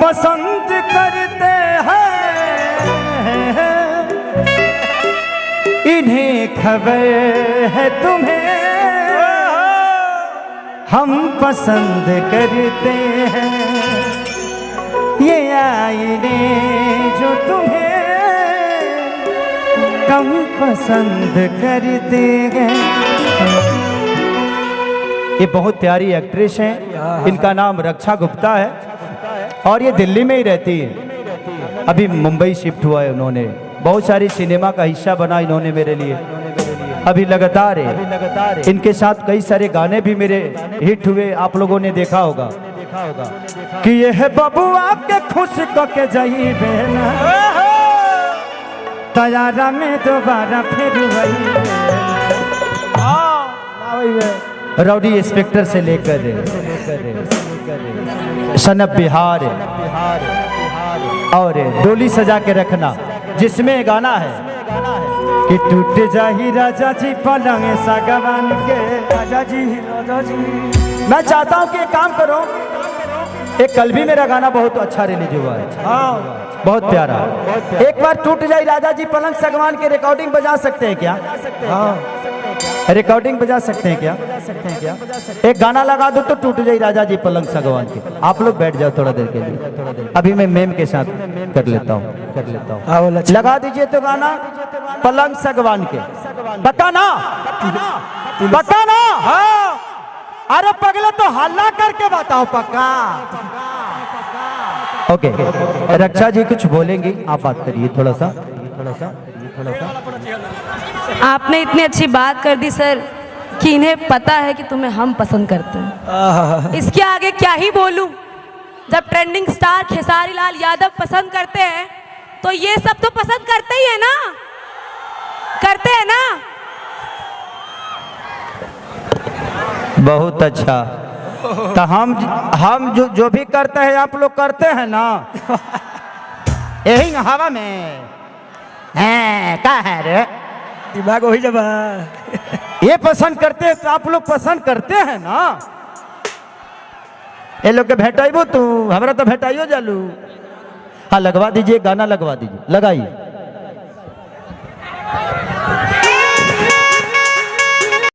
पसंद करते हैं, इन्हें खबर है तुम्हें, हम पसंद करते हैं ये आईने जो तुम्हें कम पसंद करते हैं। ये बहुत प्यारी एक्ट्रेस हैं, इनका नाम रक्षा गुप्ता है और ये दिल्ली में ही रहती है। अभी मुंबई शिफ्ट हुआ है उन्होंने, बहुत सारी सिनेमा का हिस्सा बना इन्होंने मेरे लिए। अभी लगातार इनके साथ कई सारे गाने भी मेरे हिट हुए, आप लोगों ने देखा होगा कि ये है बबुआ के खुश को के जाई बेना तैयारा में दोबारा फिर रौडी इंस्पेक्टर से लेकर सनब बिहार और डोली सजा के रखना, जिसमें गाना है कि टूट जाही राजा जी पलंग सागवान के। राजा जी मैं चाहता हूँ कि एक काम करो, एक कल भी मेरा गाना बहुत अच्छा रिलीज हुआ है, बहुत प्यारा। एक बार टूट जाई राजा जी पलंग सागवान के रिकॉर्डिंग बजा सकते हैं क्या? रिकॉर्डिंग बजा सकते हैं क्या? एक गाना लगा दो तो टूट जाई राजा जी पलंग सागवान के। आप लोग बैठ जाओ थोड़ा देर के लिए, अभी मैं मेम के साथ कर लेता हूँ। लगा दीजिए तो गाना पलंग सागवान के। बताना अरे पगले तो हल्ला करके बताओ पक्का। ओके रक्षा जी कुछ बोलेंगी, आप बात करिए थोड़ा सा। आपने इतनी अच्छी बात कर दी सर कि इन्हें पता है कि तुम्हें हम पसंद करते हैं। इसके आगे क्या ही बोलूं। जब ट्रेंडिंग स्टार खेसारी लाल यादव पसंद करते हैं तो ये सब तो पसंद करते ही है ना, करते हैं ना। बहुत अच्छा, तो हम जो भी करते हैं आप लोग करते हैं ना, यही हवा में है का है रे दिमाग वही जब ये पसंद करते हैं तो आप लोग पसंद करते हैं ना। ये लोग के भेटाइबो तू हमरा तो भेटाइयो जालू। हाँ लगवा दीजिए गाना, लगवा दीजिए, लगाइए।